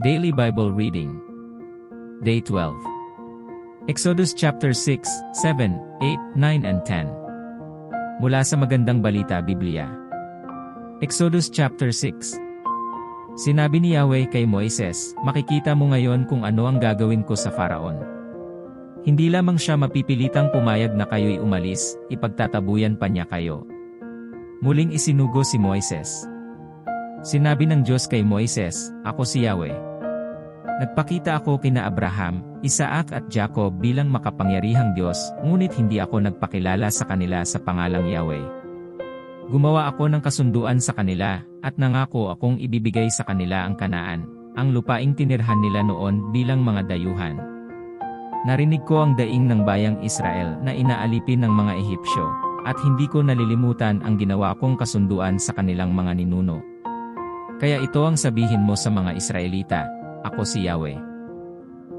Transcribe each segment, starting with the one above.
Daily Bible Reading. Day 12. Exodus chapter 6, 7, 8, 9 and 10. Mula sa Magandang Balita Biblia. Exodus chapter 6. Sinabi ni Yahweh kay Moises, "Makikita mo ngayon kung ano ang gagawin ko sa Faraon. Hindi lamang siya mapipilitang pumayag na kayo'y umalis, ipagtatabuyan pa niya kayo." Muling isinugo si Moises. Sinabi ng Diyos kay Moises, "Ako si Yahweh. Nagpakita ako kina Abraham, Isaac at Jacob bilang makapangyarihang Diyos, ngunit hindi ako nagpakilala sa kanila sa pangalang Yahweh. Gumawa ako ng kasunduan sa kanila, at nangako akong ibibigay sa kanila ang Kanaan, ang lupaing tinirhan nila noon bilang mga dayuhan. Narinig ko ang daing ng bayang Israel na inaalipin ng mga Ehipsyo, at hindi ko nalilimutan ang ginawa kong kasunduan sa kanilang mga ninuno. Kaya ito ang sabihin mo sa mga Israelita, ako si Yahweh.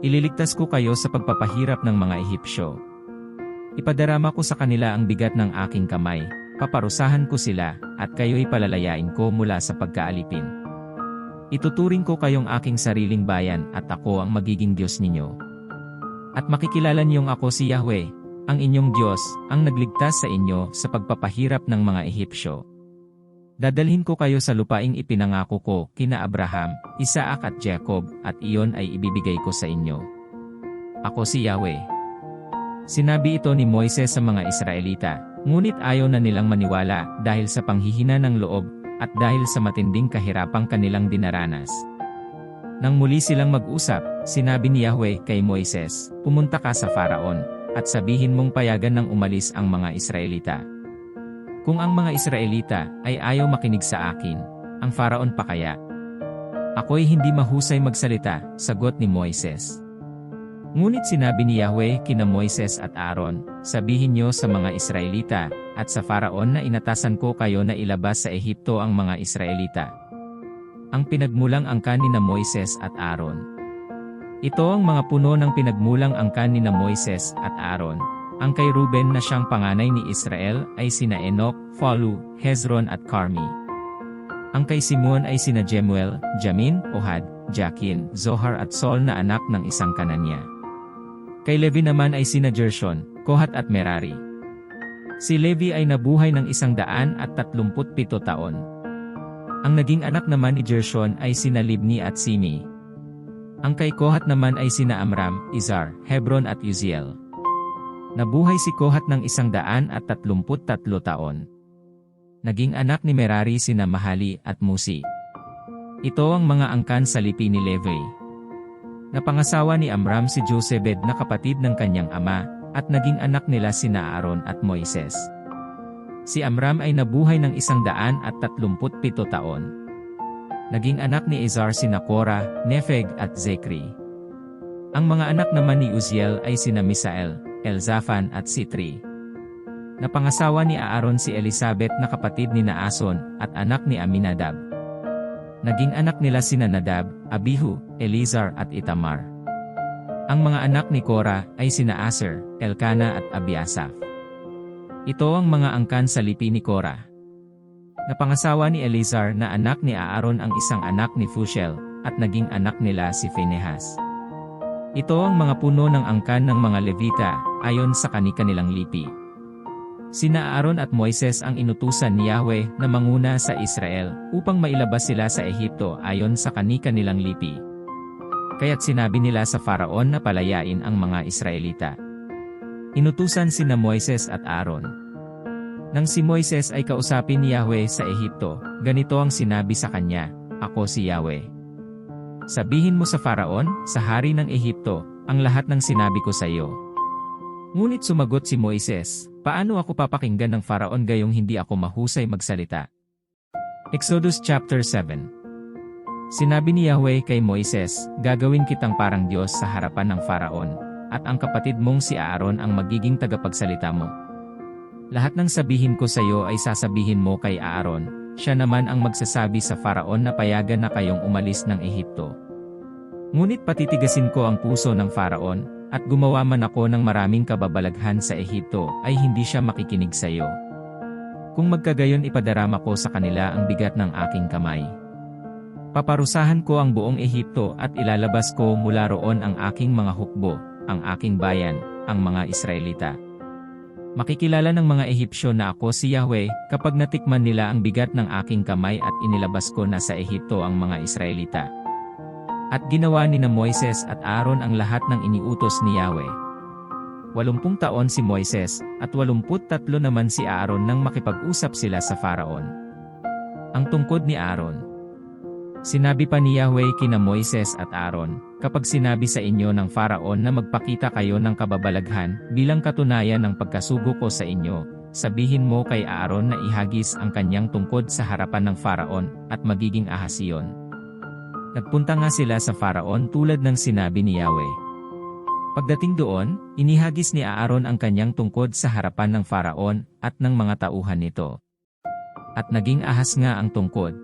Ililigtas ko kayo sa pagpapahirap ng mga Ehipsyo. Ipadarama ko sa kanila ang bigat ng aking kamay, paparusahan ko sila, at kayo'y palalayain ko mula sa pagkaalipin. Ituturing ko kayong aking sariling bayan at ako ang magiging Diyos ninyo. At makikilala niyong ako si Yahweh, ang inyong Diyos, ang nagligtas sa inyo sa pagpapahirap ng mga Ehipsyo. Dadalhin ko kayo sa lupaing ipinangako ko kina Abraham, Isaac at Jacob, at iyon ay ibibigay ko sa inyo. Ako si Yahweh." Sinabi ito ni Moises sa mga Israelita, ngunit ayaw na nilang maniwala dahil sa panghihina ng loob at dahil sa matinding kahirapang kanilang dinaranas. Nang muli silang mag-usap, sinabi ni Yahweh kay Moises, "Pumunta ka sa Faraon, at sabihin mong payagan ng umalis ang mga Israelita. Kung ang mga Israelita ay ayaw makinig sa akin, ang Faraon pa kaya? Ako'y hindi mahusay magsalita," sagot ni Moises. Ngunit sinabi ni Yahweh kina Moises at Aaron, "Sabihin niyo sa mga Israelita, at sa Faraon na inatasan ko kayo na ilabas sa Ehipto ang mga Israelita." Ang pinagmulang angkan ni na Moises at Aaron. Ito ang mga puno ng pinagmulang angkan ni na Moises at Aaron. Ang kay Ruben na siyang panganay ni Israel ay sina Enoch, Phalu, Hezron at Carmi. Ang kay Simeon ay sina Jemuel, Jamin, Ohad, Jakin, Zohar at Sol na anak ng isang Kananya. Kay Levi naman ay sina Gershon, Kohat at Merari. Si Levi ay nabuhay ng 137 taon. Ang naging anak naman ni Gershon ay sina Libni at Simi. Ang kay Kohat naman ay sina Amram, Izhar, Hebron at Uziel. Nabuhay si Kohat ng 133 taon. Naging anak ni Merari sina Mahali at Musi. Ito ang mga angkan sa lipi ni Levi. Napangasawa ni Amram si Jochebed na kapatid ng kanyang ama, at naging anak nila sina Aaron at Moises. Si Amram ay nabuhay ng 137 taon. Naging anak ni Izhar sina Korah, Nepheg at Zechri. Ang mga anak naman ni Uziel ay sina Misael, Elzaphan at Sitri. Napangasawa ni Aaron si Elizabeth na kapatid ni Naason at anak ni Aminadab. Naging anak nila sina Nadab, Abihu, Elizar at Itamar. Ang mga anak ni Korah ay sina Aser, Elkana at Abiasaph. Ito ang mga angkan sa lipi ni Korah. Napangasawa ni Elizar na anak ni Aaron ang isang anak ni Phushel, at naging anak nila si Phinehas. Ito ang mga puno ng angkan ng mga Levita, ayon sa kani-kanilang lipi. Sina Aaron at Moises ang inutusan ni Yahweh na manguna sa Israel, upang mailabas sila sa Ehipto ayon sa kani-kanilang lipi. Kaya't sinabi nila sa Faraon na palayain ang mga Israelita. Inutusan sina Moises at Aaron. Nang si Moises ay kausapin ni Yahweh sa Ehipto, ganito ang sinabi sa kanya, "Ako si Yahweh. Sabihin mo sa Faraon, sa hari ng Ehipto, ang lahat ng sinabi ko sa iyo." Ngunit sumagot si Moises, "Paano ako papakinggan ng Faraon gayong hindi ako mahusay magsalita?" Exodus chapter 7. Sinabi ni Yahweh kay Moises, "Gagawin kitang parang Diyos sa harapan ng Faraon, at ang kapatid mong si Aaron ang magiging tagapagsalita mo. Lahat ng sabihin ko sa iyo ay sasabihin mo kay Aaron, siya naman ang magsasabi sa Faraon na payagan na kayong umalis ng Ehipto. Ngunit patitigasin ko ang puso ng Faraon, at gumawa man ako ng maraming kababalaghan sa Ehipto, ay hindi siya makikinig sa iyo. Kung magkagayon ipadarama ko sa kanila ang bigat ng aking kamay. Paparusahan ko ang buong Ehipto at ilalabas ko mula roon ang aking mga hukbo, ang aking bayan, ang mga Israelita. Makikilala ng mga Ehipsyo na ako si Yahweh kapag natikman nila ang bigat ng aking kamay at inilabas ko na sa Ehipto ang mga Israelita. At ginawa ni Moises at Aaron ang lahat ng iniutos ni Yahweh. 80 taon si Moises at 83 naman si Aaron nang makipag-usap sila sa Faraon. Ang tungkod ni Aaron. Sinabi pa ni Yahweh kina Moises at Aaron, kapag sinabi sa inyo ng Faraon na magpakita kayo ng kababalaghan bilang katunayan ng pagkasugo ko sa inyo, sabihin mo kay Aaron na ihagis ang kanyang tungkod sa harapan ng Faraon at magiging ahas iyon. Nagpunta nga sila sa Faraon tulad ng sinabi ni Yahweh. Pagdating doon, inihagis ni Aaron ang kanyang tungkod sa harapan ng Faraon at ng mga tauhan nito. At naging ahas nga ang tungkod.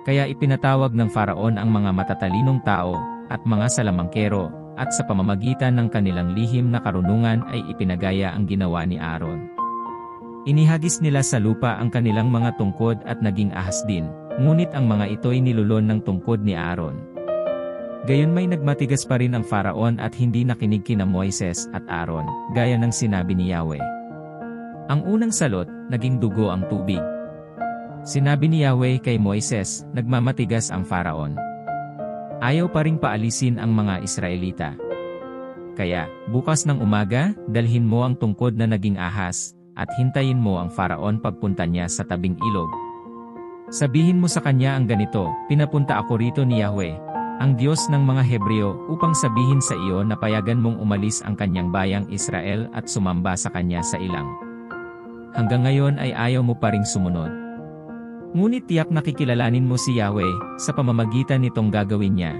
Kaya ipinatawag ng Faraon ang mga matatalinong tao at mga salamangkero, at sa pamamagitan ng kanilang lihim na karunungan ay ipinagaya ang ginawa ni Aaron. Inihagis nila sa lupa ang kanilang mga tungkod at naging ahas din, ngunit ang mga ito'y nilulon ng tungkod ni Aaron. Gayon may nagmatigas pa rin ang Faraon at hindi nakinig kina Moises at Aaron, gaya ng sinabi ni Yahweh. Ang unang salot, naging dugo ang tubig. Sinabi ni Yahweh kay Moises, nagmamatigas ang Faraon. Ayaw pa ring paalisin ang mga Israelita. Kaya, bukas ng umaga, dalhin mo ang tungkod na naging ahas, at hintayin mo ang Faraon pagpunta niya sa tabing ilog. Sabihin mo sa kanya ang ganito, pinapunta ako rito ni Yahweh, ang Diyos ng mga Hebreo, upang sabihin sa iyo na payagan mong umalis ang kanyang bayang Israel at sumamba sa kanya sa ilang. Hanggang ngayon ay ayaw mo pa ring sumunod. Ngunit tiyak nakikilalanin mo si Yahweh sa pamamagitan nitong gagawin niya.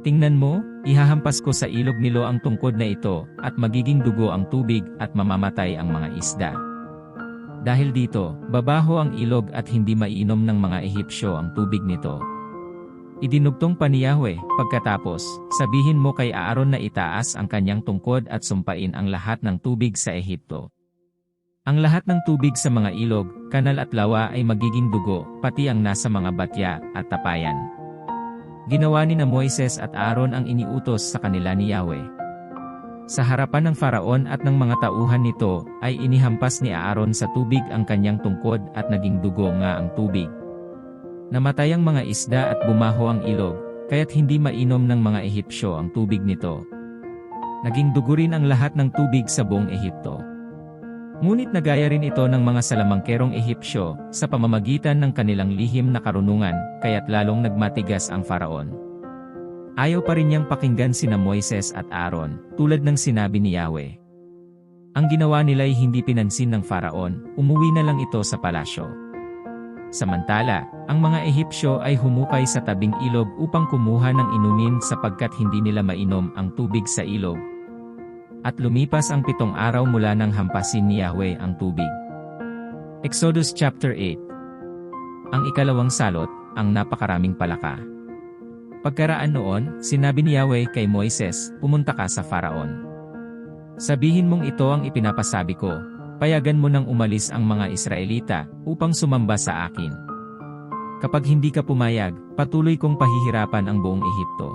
Tingnan mo, ihahampas ko sa ilog Nilo ang tungkod na ito at magiging dugo ang tubig at mamamatay ang mga isda. Dahil dito, babaho ang ilog at hindi maiinom ng mga Ehipsyo ang tubig nito. Idinugtong pa ni Yahweh, pagkatapos, sabihin mo kay Aaron na itaas ang kanyang tungkod at sumpain ang lahat ng tubig sa Ehipto. Ang lahat ng tubig sa mga ilog, kanal at lawa ay magiging dugo, pati ang nasa mga batya at tapayan. Ginawa ni Moises at Aaron ang iniutos sa kanila ni Yahweh. Sa harapan ng Faraon at ng mga tauhan nito, ay inihampas ni Aaron sa tubig ang kanyang tungkod at naging dugo nga ang tubig. Namatay ang mga isda at bumaho ang ilog, kaya't hindi mainom ng mga Ehipsyo ang tubig nito. Naging dugo rin ang lahat ng tubig sa buong Ehipto. Ngunit nagaya rin ito ng mga salamangkerong Ehipsyo sa pamamagitan ng kanilang lihim na karunungan, kaya't lalong nagmatigas ang Faraon. Ayaw pa rin niyang pakinggan sina Moises at Aaron, tulad ng sinabi ni Yahweh. Ang ginawa nila'y hindi pinansin ng Faraon, umuwi na lang ito sa palasyo. Samantala, ang mga Ehipsyo ay humukay sa tabing ilog upang kumuha ng inumin sapagkat hindi nila mainom ang tubig sa ilog. At lumipas ang 7 araw mula nang hampasin ni Yahweh ang tubig. Exodus chapter 8. Ang ikalawang salot, ang napakaraming palaka. Pagkaraan noon, sinabi ni Yahweh kay Moises, pumunta ka sa Faraon. Sabihin mong ito ang ipinapasabi ko, payagan mo nang umalis ang mga Israelita upang sumamba sa akin. Kapag hindi ka pumayag, patuloy kong pahihirapan ang buong Ehipto.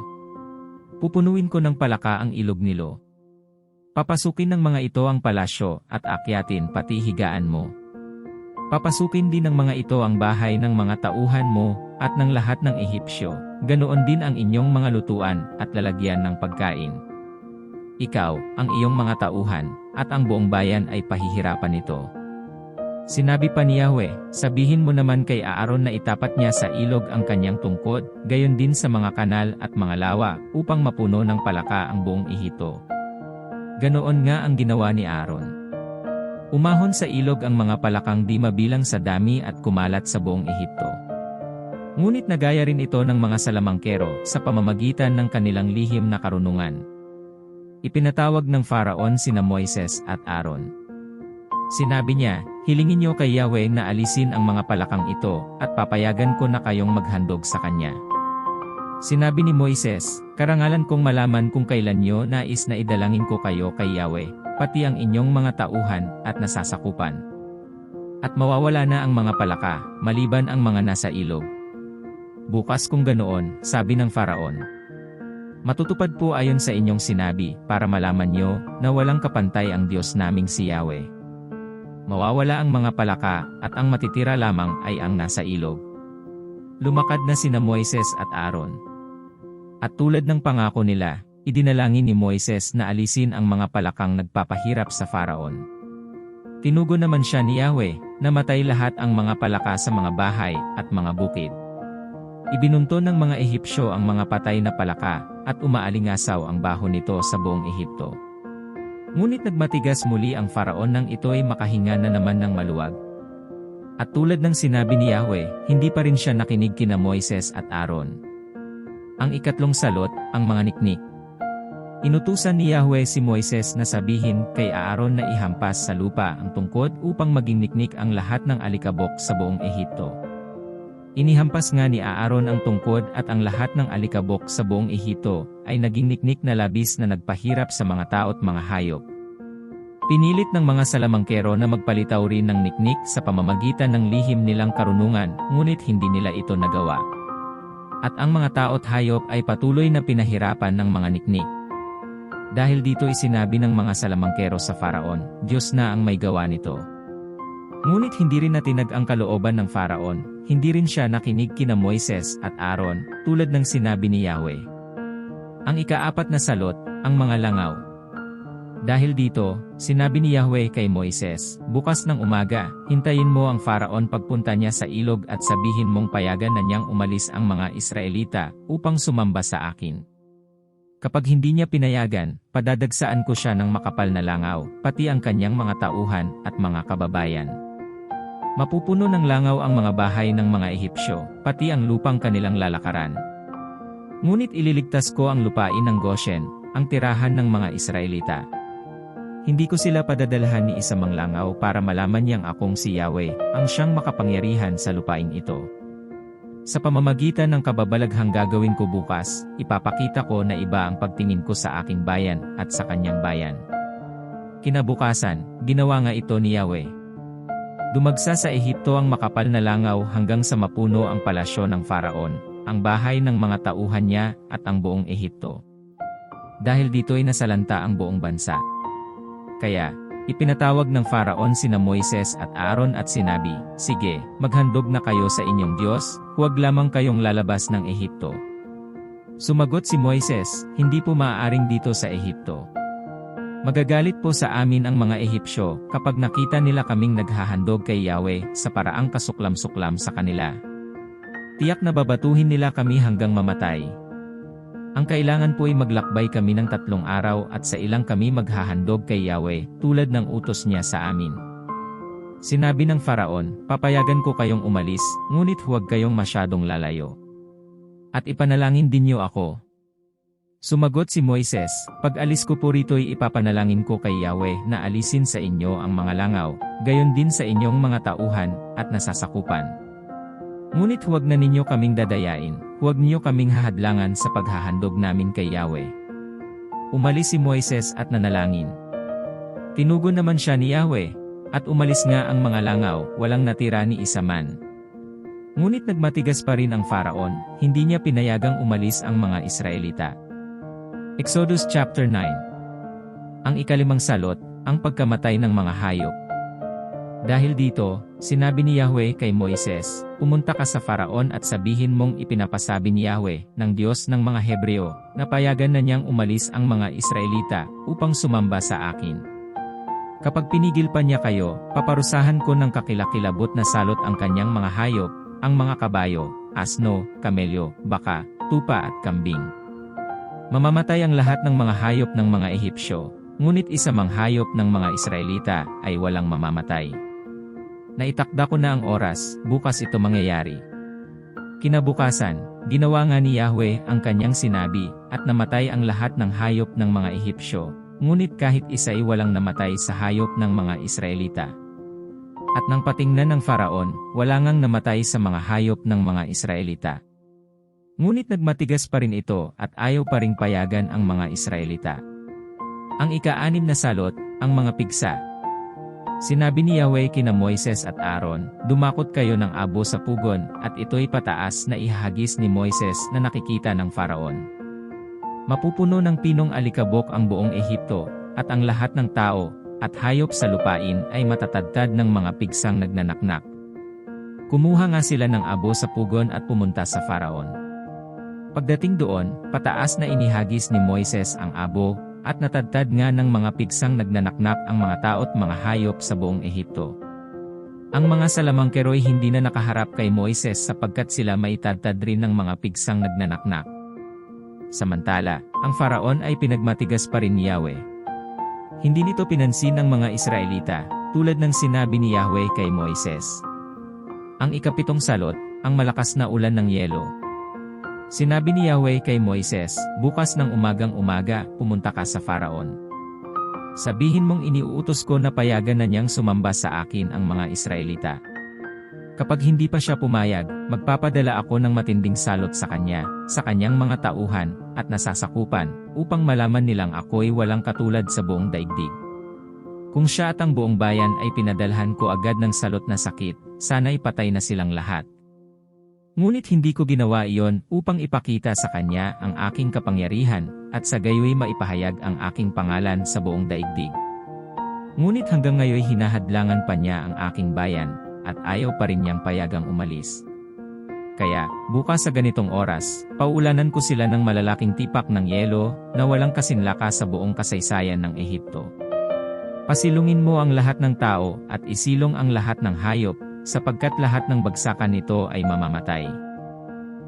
Pupunuin ko ng palaka ang ilog Nilo. Papasukin ng mga ito ang palasyo at akyatin pati higaan mo. Papasukin din ng mga ito ang bahay ng mga tauhan mo at ng lahat ng Ehipsyo, ganoon din ang inyong mga lutuan at lalagyan ng pagkain. Ikaw, ang iyong mga tauhan, at ang buong bayan ay pahihirapan nito. Sinabi pa ni Yahweh, sabihin mo naman kay Aaron na itapat niya sa ilog ang kanyang tungkod, gayon din sa mga kanal at mga lawa, upang mapuno ng palaka ang buong Ehipto. Ganoon nga ang ginawa ni Aaron. Umahon sa ilog ang mga palakang di mabilang sa dami at kumalat sa buong Ehipto. Ngunit nagaya rin ito ng mga salamangkero sa pamamagitan ng kanilang lihim na karunungan. Ipinatawag ng Faraon sina Moises at Aaron. Sinabi niya, hilingin niyo kay Yahweh na alisin ang mga palakang ito at papayagan ko na kayong maghandog sa kanya. Sinabi ni Moises, karangalan kong malaman kung kailan niyo nais na idalangin ko kayo kay Yahweh, pati ang inyong mga tauhan at nasasakupan. At mawawala na ang mga palaka, maliban ang mga nasa ilog. Bukas kung ganoon, sabi ng Faraon. Matutupad po ayon sa inyong sinabi, para malaman nyo, na walang kapantay ang Diyos naming si Yahweh. Mawawala ang mga palaka, at ang matitira lamang ay ang nasa ilog. Lumakad na sina Moises at Aaron. At tulad ng pangako nila, idinalangin ni Moises na alisin ang mga palakang nagpapahirap sa Faraon. Tinugon naman siya ni Yahweh, namatay lahat ang mga palaka sa mga bahay at mga bukid. Ibinunto ng mga Ehipsyo ang mga patay na palaka, at umaalingasaw ang baho nito sa buong Ehipto. Ngunit nagmatigas muli ang Faraon nang ito'y makahinga na naman ng maluwag. At tulad ng sinabi ni Yahweh, hindi pa rin siya nakinig kina Moises at Aaron. Ang ikatlong salot, ang mga niknik. Inutusan ni Yahweh si Moises na sabihin kay Aaron na ihampas sa lupa ang tungkod upang maging niknik ang lahat ng alikabok sa buong Ehipto. Inihampas nga ni Aaron ang tungkod at ang lahat ng alikabok sa buong Ehipto ay naging niknik na labis na nagpahirap sa mga tao't mga hayop. Pinilit ng mga salamangkero na magpalitaw rin ng niknik sa pamamagitan ng lihim nilang karunungan, ngunit hindi nila ito nagawa. At ang mga tao't hayop ay patuloy na pinahirapan ng mga niknik. Dahil dito isinabi ng mga salamangkero sa Faraon, Diyos na ang may gawa nito. Ngunit hindi rin natinag ang kalooban ng Faraon, hindi rin siya nakinig kina Moises at Aaron, tulad ng sinabi ni Yahweh. Ang ikaapat na salot, ang mga langaw. Dahil dito, sinabi ni Yahweh kay Moises, bukas ng umaga, hintayin mo ang Faraon pagpunta niya sa ilog at sabihin mong payagan na niyang umalis ang mga Israelita upang sumamba sa akin. Kapag hindi niya pinayagan, padadagsaan ko siya ng makapal na langaw, pati ang kanyang mga tauhan at mga kababayan. Mapupuno ng langaw ang mga bahay ng mga Ehipsyo, pati ang lupang kanilang lalakaran. Ngunit ililigtas ko ang lupain ng Goshen, ang tirahan ng mga Israelita. Hindi ko sila padadalhan ni isa mang langaw para malaman niyang akong si Yahweh, ang siyang makapangyarihan sa lupain ito. Sa pamamagitan ng kababalaghang gagawin ko bukas, ipapakita ko na iba ang pagtingin ko sa aking bayan at sa kanyang bayan. Kinabukasan, ginawa nga ito ni Yahweh. Dumagsa sa Ehipto ang makapal na langaw hanggang sa mapuno ang palasyo ng Faraon, ang bahay ng mga tauhan niya at ang buong Ehipto. Dahil dito'y nasalanta ang buong bansa. Kaya, ipinatawag ng Faraon sina Moises at Aaron at sinabi, sige, maghandog na kayo sa inyong Diyos, huwag lamang kayong lalabas ng Ehipto. Sumagot si Moises, hindi po maaaring dito sa Ehipto. Magagalit po sa amin ang mga Ehipsyo kapag nakita nila kaming naghahandog kay Yahweh sa paraang kasuklam-suklam sa kanila. Tiyak na babatuhin nila kami hanggang mamatay. Ang kailangan po ay maglakbay kami ng 3 araw at sa ilang kami maghahandog kay Yahweh tulad ng utos niya sa amin. Sinabi ng Faraon, papayagan ko kayong umalis, ngunit huwag kayong masyadong lalayo. At ipanalangin din niyo ako. Sumagot si Moises, pag-alis ko po rito'y ipapanalangin ko kay Yahweh na alisin sa inyo ang mga langaw, gayon din sa inyong mga tauhan at nasasakupan. Ngunit huwag na ninyo kaming dadayain, huwag niyo kaming hahadlangan sa paghahandog namin kay Yahweh. Umalis si Moises at nanalangin. Tinugon naman siya ni Yahweh, at umalis nga ang mga langaw, walang natira ni isa man. Ngunit nagmatigas pa rin ang Faraon, hindi niya pinayagang umalis ang mga Israelita. Exodus chapter 9. Ang ikalimang salot, ang pagkamatay ng mga hayop. Dahil dito, sinabi ni Yahweh kay Moises, pumunta ka sa Faraon at sabihin mong ipinapasabi ni Yahweh, ng Diyos ng mga Hebreo, na payagan na niyang umalis ang mga Israelita, upang sumamba sa akin. Kapag pinigil pa niya kayo, paparusahan ko ng kakilakilabot na salot ang kanyang mga hayop, ang mga kabayo, asno, kamelyo, baka, tupa at kambing. Mamamatay ang lahat ng mga hayop ng mga Ehipsyo, ngunit isa mang hayop ng mga Israelita ay walang mamamatay. Naitakda ko na ang oras, bukas ito mangyayari. Kinabukasan, ginawa nga ni Yahweh ang kanyang sinabi, at namatay ang lahat ng hayop ng mga Ehipsyo, ngunit kahit isa ay walang namatay sa hayop ng mga Israelita. At nang patingnan ng Faraon, wala ngang namatay sa mga hayop ng mga Israelita. Ngunit nagmatigas pa rin ito at ayaw pa ring payagan ang mga Israelita. Ang ika-6 na salot, ang mga pigsa. Sinabi ni Yahweh kina Moises at Aaron, "Dumakot kayo ng abo sa pugon, at ito'y pataas na ihahagis ni Moises na nakikita ng Faraon. Mapupuno ng pinong alikabok ang buong Ehipto, at ang lahat ng tao, at hayop sa lupain ay matatadtad ng mga pigsang nagnanaknak." Kumuha nga sila ng abo sa pugon at pumunta sa Faraon. Pagdating doon, pataas na inihagis ni Moises ang abo, at natadtad nga ng mga pigsang nagnanaknak ang mga tao't mga hayop sa buong Ehipto. Ang mga salamangkero'y hindi na nakaharap kay Moises sapagkat sila maitadtad rin ng mga pigsang nagnanaknak. Samantala, ang Faraon ay pinagmatigas pa rin ni Yahweh. Hindi nito pinansin ng mga Israelita, tulad ng sinabi ni Yahweh kay Moises. Ang ikapitong salot, ang malakas na ulan ng yelo. Sinabi ni Yahweh kay Moises, "Bukas ng umagang-umaga, pumunta ka sa Faraon. Sabihin mong iniuutos ko na payagan na niyang sumamba sa akin ang mga Israelita. Kapag hindi pa siya pumayag, magpapadala ako ng matinding salot sa kanya, sa kanyang mga tauhan, at nasasakupan, upang malaman nilang ako'y walang katulad sa buong daigdig. Kung siya at ang buong bayan ay pinadalhan ko agad ng salot na sakit, sana'y patay na silang lahat. Ngunit hindi ko ginawa iyon upang ipakita sa kanya ang aking kapangyarihan, at sa gayoy maipahayag ang aking pangalan sa buong daigdig. Ngunit hanggang ngayon hinahadlangan pa niya ang aking bayan, at ayaw pa rin niyang payagang umalis. Kaya, bukas sa ganitong oras, pauulanan ko sila ng malalaking tipak ng yelo na walang kasinlaka sa buong kasaysayan ng Ehipto. Pasilungin mo ang lahat ng tao at isilong ang lahat ng hayop, sapagkat lahat ng bagsakan nito ay mamamatay."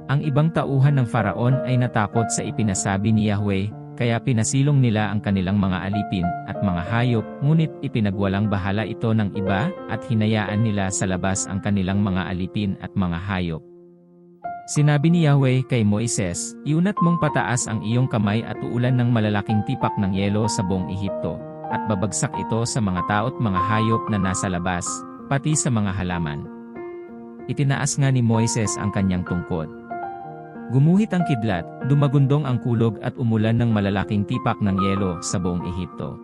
Ang ibang tauhan ng Faraon ay natakot sa ipinasabi ni Yahweh, kaya pinasilong nila ang kanilang mga alipin at mga hayop, ngunit ipinagwalang bahala ito ng iba, at hinayaan nila sa labas ang kanilang mga alipin at mga hayop. Sinabi ni Yahweh kay Moises, "Iunat mong pataas ang iyong kamay at uulan ng malalaking tipak ng yelo sa buong Ehipto, at babagsak ito sa mga tao't mga hayop na nasa labas, pati sa mga halaman." Itinaas nga ni Moises ang kanyang tungkod. Gumuhit ang kidlat, dumagundong ang kulog at umulan ng malalaking tipak ng yelo sa buong Ehipto.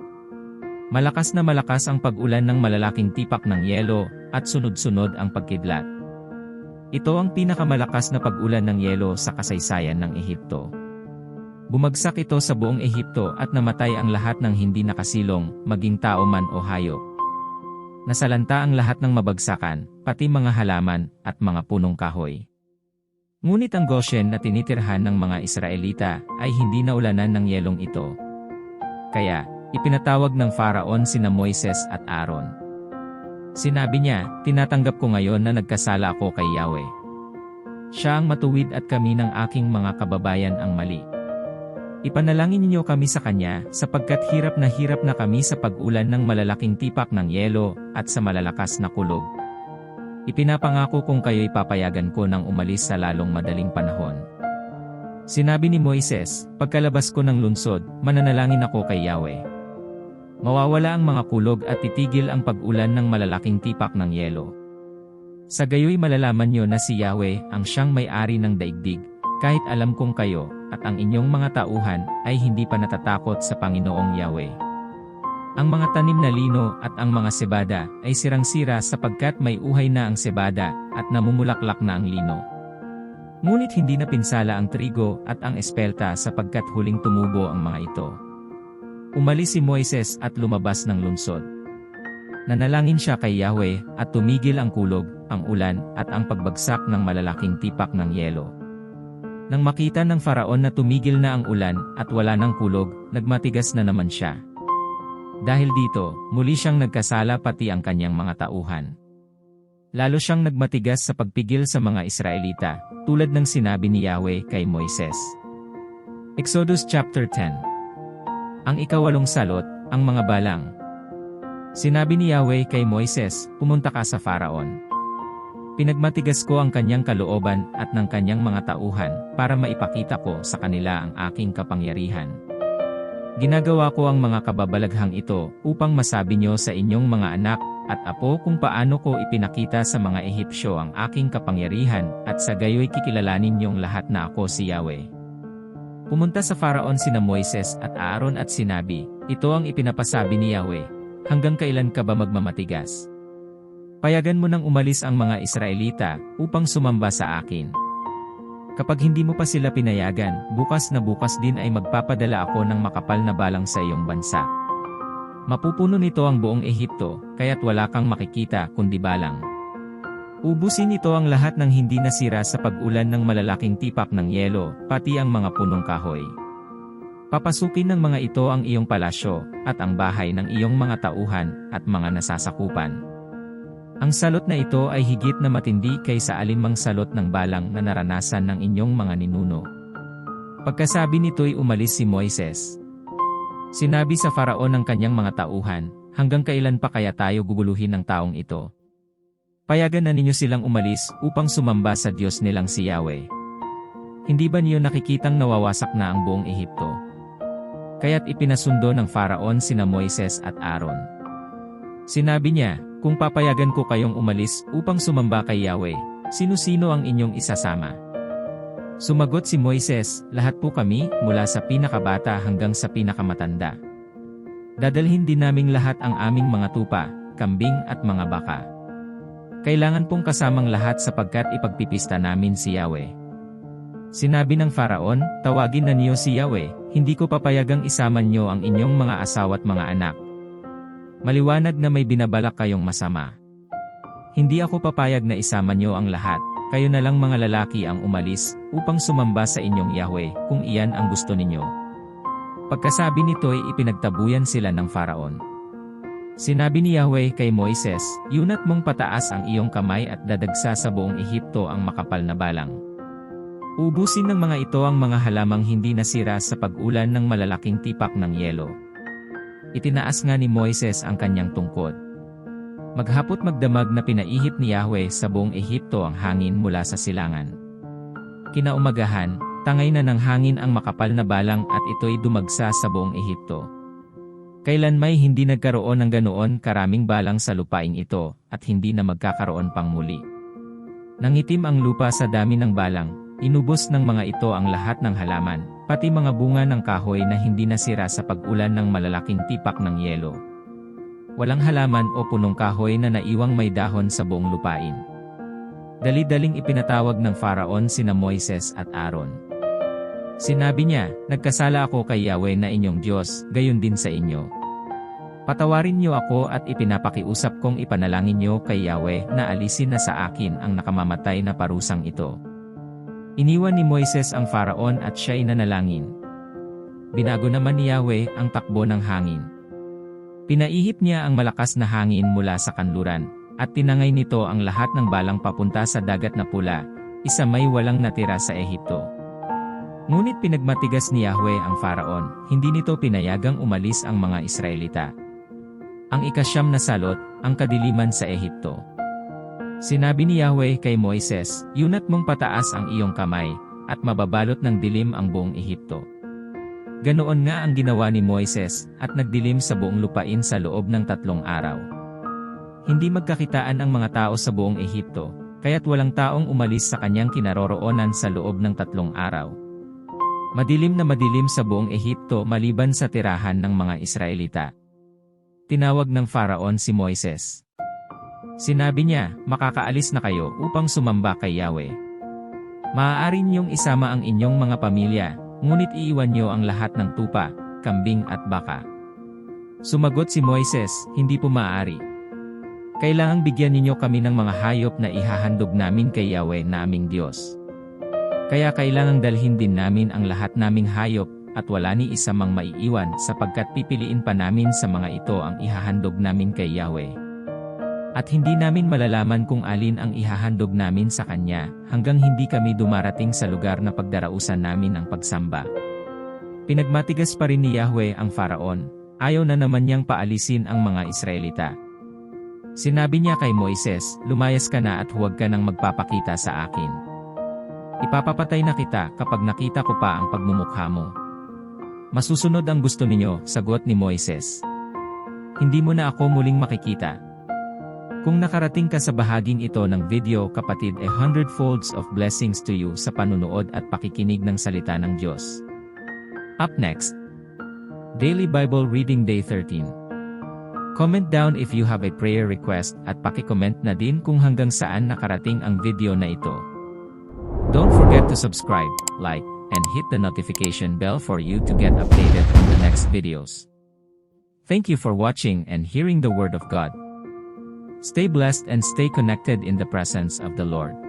Malakas na malakas ang pag-ulan ng malalaking tipak ng yelo, at sunod-sunod ang pagkidlat. Ito ang pinakamalakas na pag-ulan ng yelo sa kasaysayan ng Ehipto. Bumagsak ito sa buong Ehipto at namatay ang lahat ng hindi nakasilong, maging tao man o hayop. Nasalanta ang lahat ng mabagsakan, pati mga halaman, at mga punong kahoy. Ngunit ang Goshen na tinitirhan ng mga Israelita ay hindi naulanan ng yelong ito. Kaya, ipinatawag ng Faraon sina Moises at Aaron. Sinabi niya, "Tinatanggap ko ngayon na nagkasala ako kay Yahweh. Siya ang matuwid at kami ng aking mga kababayan ang mali. Ipanalangin ninyo kami sa kanya, sapagkat hirap na kami sa pag-ulan ng malalaking tipak ng yelo, at sa malalakas na kulog. Ipinapangako kong kayo'y papayagan ko ng umalis sa lalong madaling panahon." Sinabi ni Moises, "Pagkalabas ko ng lungsod, mananalangin ako kay Yahweh. Mawawala ang mga kulog at titigil ang pag-ulan ng malalaking tipak ng yelo. Sa gayoy malalaman nyo na si Yahweh ang siyang may-ari ng daigdig, kahit alam kong kayo, at ang inyong mga tauhan, ay hindi pa natatakot sa Panginoong Yahweh. Ang mga tanim na lino at ang mga sebada ay sirang-sira sapagkat may uhay na ang sebada, at namumulaklak na ang lino. Ngunit hindi na pinsala ang trigo at ang espelta sapagkat huling tumubo ang mga ito." Umalis si Moises at lumabas ng lungsod. Nanalangin siya kay Yahweh, at tumigil ang kulog, ang ulan, at ang pagbagsak ng malalaking tipak ng yelo. Nang makita ng Faraon na tumigil na ang ulan at wala ng kulog, nagmatigas na naman siya. Dahil dito, muli siyang nagkasala pati ang kanyang mga tauhan. Lalo siyang nagmatigas sa pagpigil sa mga Israelita, tulad ng sinabi ni Yahweh kay Moises. Exodus chapter 10. Ang ikawalong salot, ang mga balang. Sinabi ni Yahweh kay Moises, "Pumunta ka sa Faraon. Pinagmatigas ko ang kanyang kalooban at ng kanyang mga tauhan, para maipakita ko sa kanila ang aking kapangyarihan. Ginagawa ko ang mga kababalaghang ito, upang masabi nyo sa inyong mga anak at apo kung paano ko ipinakita sa mga Ehipsyo ang aking kapangyarihan, at sa gayoy kikilalanin niyong lahat na ako si Yahweh." Pumunta sa Faraon sina Moises at Aaron at sinabi, "Ito ang ipinapasabi ni Yahweh, hanggang kailan ka ba magmamatigas? Payagan mo nang umalis ang mga Israelita upang sumamba sa akin. Kapag hindi mo pa sila pinayagan, bukas na bukas din ay magpapadala ako ng makapal na balang sa iyong bansa. Mapupuno nito ang buong Ehipto, kaya't wala kang makikita kundi balang. Ubusin ito ang lahat ng hindi nasira sa pag-ulan ng malalaking tipak ng yelo, pati ang mga punong kahoy. Papasukin ng mga ito ang iyong palasyo, at ang bahay ng iyong mga tauhan, at mga nasasakupan. Ang salot na ito ay higit na matindi kaysa alinmang salot ng balang na naranasan ng inyong mga ninuno. Pagkasabi nito'y umalis si Moises. Sinabi sa Faraon ng kanyang mga tauhan, hanggang kailan pa kaya tayo guguluhin ng taong ito? Payagan na ninyo silang umalis upang sumamba sa Diyos nilang si Yahweh. Hindi ba niyo nakikitang nawawasak na ang buong Ehipto? Kaya't ipinasundo ng Faraon sina Moises at Aaron. Sinabi niya, kung papayagan ko kayong umalis upang sumamba kay Yahweh, sino-sino ang inyong isasama? Sumagot si Moises, lahat po kami, mula sa pinakabata hanggang sa pinakamatanda. Dadalhin din naming lahat ang aming mga tupa, kambing at mga baka. Kailangan pong kasamang lahat sapagkat ipagpipista namin si Yahweh. Sinabi ng Faraon, tawagin na niyo si Yahweh, hindi ko papayagang isama niyo ang inyong mga asawa at mga anak. Maliwanag na may binabalak kayong masama. Hindi ako papayag na isama niyo ang lahat, kayo na lang mga lalaki ang umalis, upang sumamba sa inyong Yahweh, kung iyan ang gusto ninyo. Pagkasabi nito'y ipinagtabuyan sila ng Faraon. Sinabi ni Yahweh kay Moises, yunat mong pataas ang iyong kamay at dadagsa sa buong Ehipto ang makapal na balang. Ubusin ng mga ito ang mga halamang hindi nasira sa pag-ulan ng malalaking tipak ng yelo. Itinaas nga ni Moises ang kanyang tungkod. Maghapot magdamag na pinaihip ni Yahweh sa buong Ehipto ang hangin mula sa silangan. Kinaumagahan, tangay na ng hangin ang makapal na balang at ito'y dumagsa sa buong Ehipto. Kailan may hindi nagkaroon ng ganoon karaming balang sa lupaing ito, at hindi na magkakaroon pang muli. Nangitim ang lupa sa dami ng balang, inubos ng mga ito ang lahat ng halaman, pati mga bunga ng kahoy na hindi nasira sa pag-ulan ng malalaking tipak ng yelo. Walang halaman o punong kahoy na naiwang may dahon sa buong lupain. Dali-daling ipinatawag ng Faraon sina Moises at Aaron. Sinabi niya, nagkasala ako kay Yahweh na inyong Diyos, gayon din sa inyo. Patawarin niyo ako at ipinapakiusap kong ipanalangin niyo kay Yahweh na alisin na sa akin ang nakamamatay na parusang ito. Iniwan ni Moises ang Faraon at siya'y nanalangin. Binago naman ni Yahweh ang takbo ng hangin. Pinaihip niya ang malakas na hangin mula sa kanluran, at tinangay nito ang lahat ng balang papunta sa dagat na pula, isa may walang natira sa Ehipto. Ngunit pinagmatigas ni Yahweh ang Faraon, hindi nito pinayagang umalis ang mga Israelita. Ang ikasyam na salot, ang kadiliman sa Ehipto. Sinabi ni Yahweh kay Moises, yunat mong pataas ang iyong kamay, at mababalot ng dilim ang buong Ehipto. Ganoon nga ang ginawa ni Moises, at nagdilim sa buong lupain sa loob ng 3 araw. Hindi magkakitaan ang mga tao sa buong Ehipto, kaya't walang taong umalis sa kanyang kinaroroonan sa loob ng 3 araw. Madilim na madilim sa buong Ehipto maliban sa tirahan ng mga Israelita. Tinawag ng Faraon si Moises. Sinabi niya, makakaalis na kayo upang sumamba kay Yahweh. Maaari niyong isama ang inyong mga pamilya, ngunit iiwan niyo ang lahat ng tupa, kambing at baka. Sumagot si Moises, hindi po maaari. Kailangang bigyan ninyo kami ng mga hayop na ihahandog namin kay Yahweh na aming Diyos. Kaya kailangang dalhin din namin ang lahat naming hayop, at wala ni isa mang maiiwan sapagkat pipiliin pa namin sa mga ito ang ihahandog namin kay Yahweh. At hindi namin malalaman kung alin ang ihahandog namin sa Kanya, hanggang hindi kami dumarating sa lugar na pagdarausan namin ang pagsamba. Pinagmatigas pa rin ni Yahweh ang Faraon, ayaw na naman niyang paalisin ang mga Israelita. Sinabi niya kay Moises, lumayas ka na at huwag ka nang magpapakita sa akin. Ipapapatay na kita kapag nakita ko pa ang pagmumukha mo. Masusunod ang gusto ninyo, sagot ni Moises. Hindi mo na ako muling makikita. Kung nakarating ka sa bahaging ito ng video kapatid, 100 folds of blessings to you sa panunood at pakikinig ng salita ng Diyos. Up next, Daily Bible Reading Day 13. Comment down if you have a prayer request at paki-comment na din kung hanggang saan nakarating ang video na ito. Don't forget to subscribe, like, and hit the notification bell for you to get updated on the next videos. Thank you for watching and hearing the Word of God. Stay blessed and stay connected in the presence of the Lord.